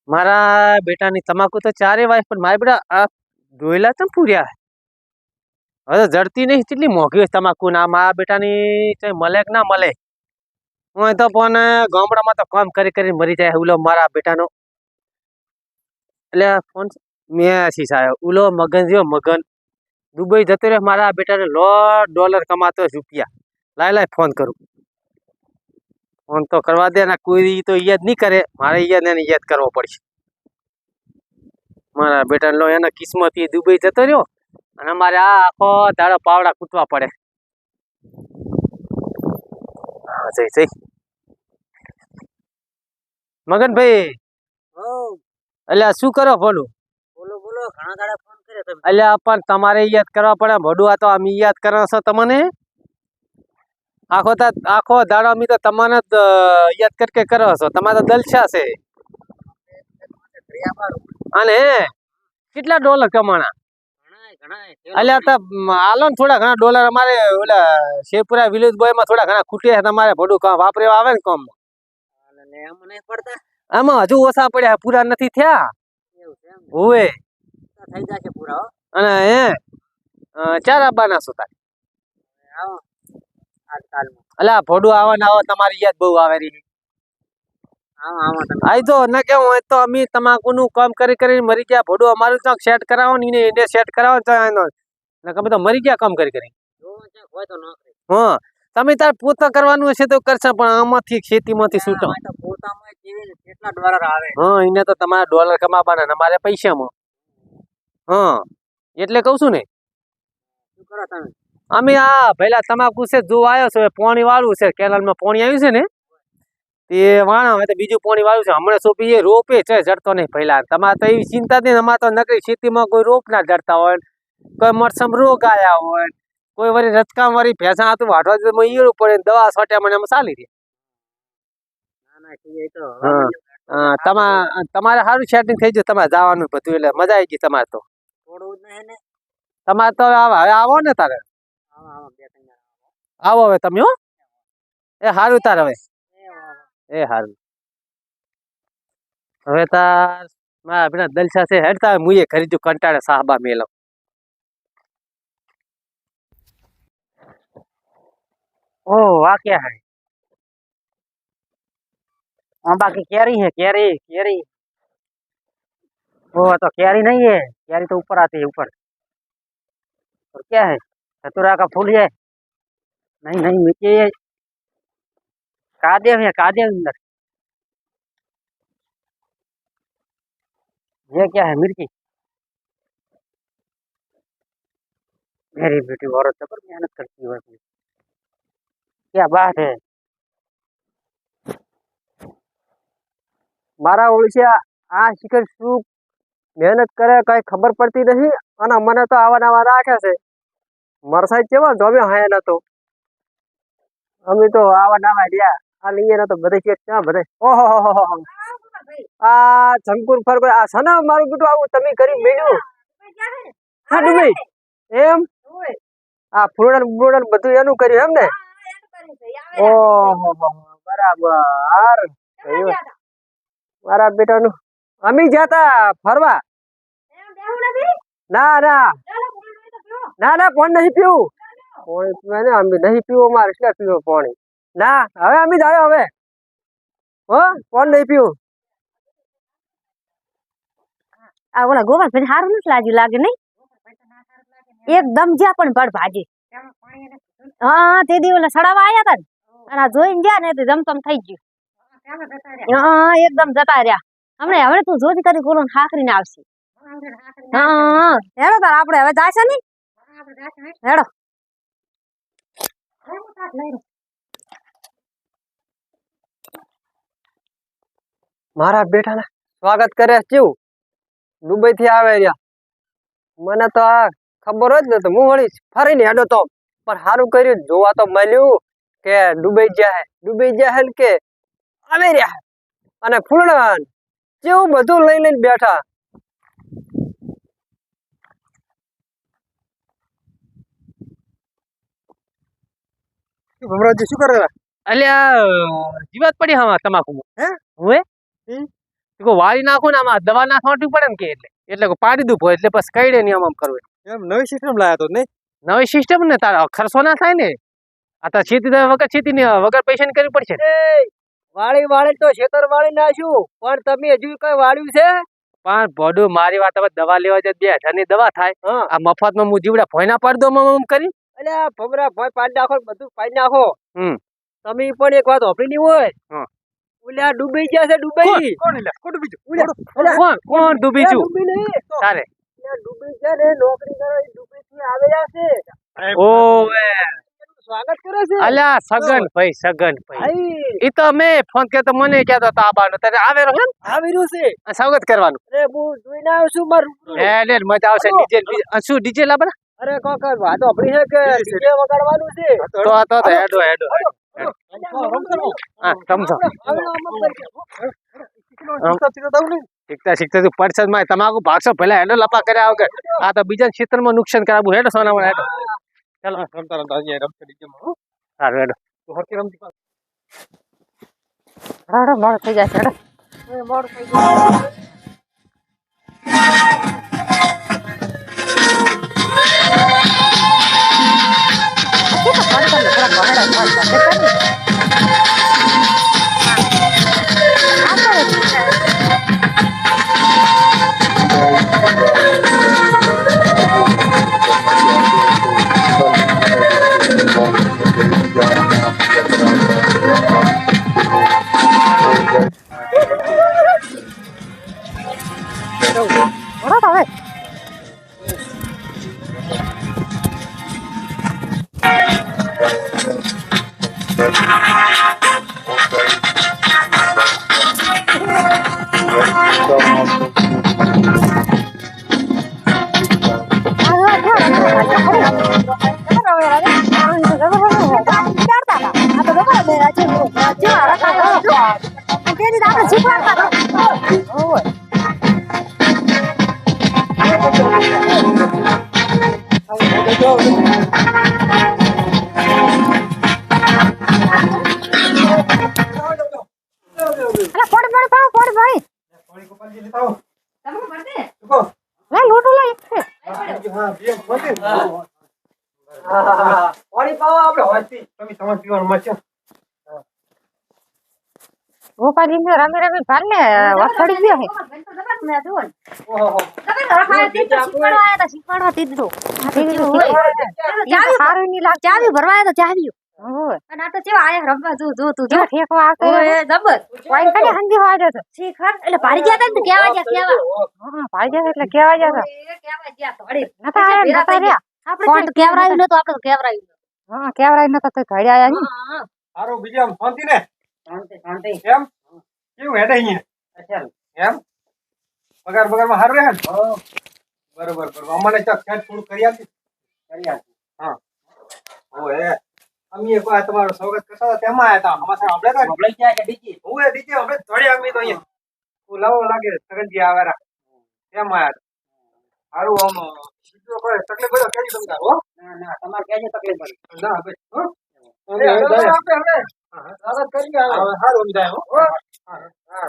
મારા બેટાની તમાકુ તો ચારે વાય પણ મારા બેટા આ ડોયલા ચમ પૂર્યા હવે જડતી નહીં કેટલી મોંઘી તમાકુ ના મારા બેટાની કઈ મળે કે ના મળે હું તો પણ ગામડામાં તો કામ કરી કરીને મરી જાય ઉલો મારા બેટાનો એટલે ફોન મેસી સાહેબ ઉલો મગન જેવો મગન દુબઈ જતો રહ્યો મારા બેટાને $1 કમાતો રૂપિયા લાય ફોન કરું ફોન તો કરવા દે ને કોઈ તો યાદ નહીં કરે મારે એને યાદ કરવો પડશે મારા બેટા લો એના કિસ્મત દુબઈ જતો રહ્યો અને મારે આ આખો દાડો પાવડા કૂટવા પડે જઈ મગનભાઈ એટલે શું કરો બોલું બોલો ઘણા દાડા ફોન કર્યો તમે એટલે પણ તમારે યાદ કરવા પડે ભડું આ તો અમે યાદ કરો છો તમને આખો દાડો અમે તો તમને જ યાદ કરકે કરો છો તમારે તો દલછા છે અને કેટલા ડોલર કમાણા એટલે તો હાલો ને થોડા ઘણા ડોલર અમારે ઓલા શેપુરા વિલેજ બોય માં થોડા ઘણા ખૂટે તમારે ભડું વાપરે આવે ને કામ આમાં હજુ ઓછા પડ્યા પૂરા નથી થયા હોવે થઈ જશે પૂરા અને હે ચાર આબાના છો તાર અલા ભોડું આવે ને આવો તમારી યાદ બહુ આવે રહી આઈ તો ન કેવું હોય તો અમે તમાકુ નું કામ કરી મરી ગયા ભોડું અમારું તો સેટ કરાવો ને એને સેટ કરાવો તમે તો મરી ગયા કામ કરી હા તમે તાર પોતા કરવાનું હશે તો કરશે પણ આમાંથી ખેતીમાંથી છૂટો હા એને તો તમારે ડોલર કમાવાના અમારે પૈસામાં હા એટલે કઉ છું ને અમે આ પેલા તમાકુ છે જોવા આવ્યો છે પાણી વાળું છે કેનાલમાં પાણી આવ્યું છે ને તે વાણા હોય તો બીજું પાણી વાળું છે હમણાં સોંપી રોપે છે જડતો નહીં પહેલા તમારે તો એવી ચિંતા નહીં અમારે તો નકરી ખેતીમાં કોઈ રોપ ના જડતા હોય કોઈ મરસમ રોગ આવ્યા હોય કોઈ વળી રચકામ વાળી ભેંસા હતું વાટવા ઈયળું પડે દવા છોટ્યા મને એમાં ચાલી રહી તમારે સારું સેટિંગ થઈ ગયું તમારે જવાનું બધું એટલે મજા આવી ગઈ તમારે તો તમારે તો હવે આવો ને તારે આવો હવે તમે હો એ સારું તાર હવે એ સારું હવે તાર મારા બેટા દલસા છે હેડતા મુએ ખરીદ્યું કંટાળે સાહબા મેલો ओ वाह क्या है बाकी कैरी है कैरी वो तो कैरी नहीं है कैरी तो ऊपर आती है ऊपर और क्या है धतूरा का फूल है नहीं नीचे ये कादेव है कादेव अंदर ये क्या है मिर्ची मेरी बेटी औरत जबर मेहनत करती है क्या बात है मारा ओळशिया आ शिखर શું મહેનત કરે કઈ ખબર પડતી નહીં અને મને તો આવા રાખે છે મરસાઈ કેવો જોવે હાય ન તો અમે તો આવા રહ્યા આ લઈએ ન તો બધે છે ક્યાં બધે ઓહો આ જંકુર ફર આ સના મારું બેટું આવું તમે કરી મેલ્યું હા ડુબઈ એમ આ ફૂડન બધું એનું કર્યું એમ ને ઓહો બરાબર મારા બેટાનું અમે જતા ફરવા ના કોણ નહીં પીવું પાણી અમે નહીં પીવું અમારે શું પીવું પાણી ના હવે અમે જ આવ્યો હવે હો કોણ નહીં પીવું આ ઓલા ગોવા પછી સારું નથી લાગ્યું લાગે નહીં એકદમ જ્યાં પણ ભડ ભાજી હા તે દી ઓલા સડાવા આવ્યા હતા ને અને જોઈને ગયા ને જમતમ થઈ ગયું હા એકદમ જતા રહ્યા હવે તું જોતી કરી બોલો હાકરીને આવશે હા હેડો તાર આપણે હવે જાશે ને હેડો મારા બેટાને સ્વાગત કરે કેવું દુબઈ થી આવે રહ્યા મને તો આ ખબર જ નતો હું વળી ફરીને હેડો તો પણ સારું કર્યું જોવા તો મળ્યું કે ડુબઈ જાય કે આવે રહ્યા અને ફૂલણ કેવું બધું લઈને બેઠા ભમરાજી શું કરે અલ્યા જીવાત પડી હા તમાકુ હે હવે કો વાળી નાખું ને આમાં દવા નાખવાની પડે ને કે એટલે કો પાડી દઉં એટલે બસ કઈડે નહીં આમ કરવું એમ નવી સિસ્ટમ લાયા તો નહીં નવી સિસ્ટમ ને તારા ખર્ચો ના થાય ને આ તો ખેતી વગર ખેતી વગર પૈસા ની કરવી પડશે વાળી તો ખેતર વાળી નાખ્યું પણ તમે હજુ કઈ વાળ્યું છે પણ ભોડું મારી વાત હવે દવા લેવા જાય 2000 ની દવા થાય આ મફતમાં હું જીવડા ભોયના પાડી દો આમ કરી અલ્યા ભમરા ભોય પાડી નાખો બધું પાડી નાખો હમ તમે પણ એક વાત હોપડી ની હોય ઓલા ડૂબી ગયા છે ડૂબી કોણ ડૂબી કોણ ડૂબી છું ડૂબી નહીં તારે ડૂબી છે ને નોકરી કરો ડૂબી થી આવ્યા છે ઓવે સ્વાગત કરે છે અલ્યા સગન ભાઈ ઈ તો મેં ફોન કર્યો તો મને કહેતો તો આબાનો તારે આવેરો હે આવી રહ્યું છે સ્વાગત કરવાનું અરે હું જોઈને આવ્યો છું મારું લે મજા આવશે ડીજે શું ડીજે લાબરા અરે કોક વાત હોપડી છે કે ડીજે વગાડવાનું છે તો હેડો હા સમજો શીખતા તું પડશે માં તમાકુ ભાગશો પેલા હેડો લપા કર્યા વગર આ તો બીજા ક્ષેત્રમાં નુકસાન કરાવું હેડો સોના હેડો ચાલો રમતા રમતા સારું હેડો મોડું થઈ જશે મોડું થઈ જશે પાણી પાવા આપણે હોતી તમે તમારે પીવાનું મળશે ગોપાલી ને રમી રમી ભાલે વખડી ગયો હે ચાવી ભરવાયા તો ચાવી અને આ તો કેવા આયા રમવા જો તું જો ઠેકો આવતો ઓય જબર વાઈન કને હંધી વાજો તો શીખર એટલે પાડી ગયા તા ને કેવા ગયા હા પાડી ગયા એટલે કેવા ગયા કેવા ગયા થોડી નતા આયા નતા રહ્યા આપણે કોણ કેવરાયું નતો આપણે કેવરાયું હા કેવરાયું નતો તો ઘડી આયા ની સારું બીજા શાંતિ ને શાંતિ એમ કેવું હેડે અહીંયા અચ્છા એમ પગાર માં હારું રહે ને બરોબર અમને ચક ખેત થોડું કરી આપી હા ઓએ અમે એક વાર તમારું સ્વાગત કરતા હતા તેમાં આયા હતા અમાર સાહેબ આપણે ક્યાં કે ડીજી ઓએ ડીજી આપણે થોડી અમે તો અહીંયા બોલાવો લાગે સગનજી આવેરા તેમ આયા હારું આમ બીજો કોઈ તકલીફ પડે કેજી તમને હો ના તમારે કેજી તકલીફ પડે ના બસ હો આપણે સ્વાગત કરી આવે હારું જાય હો હા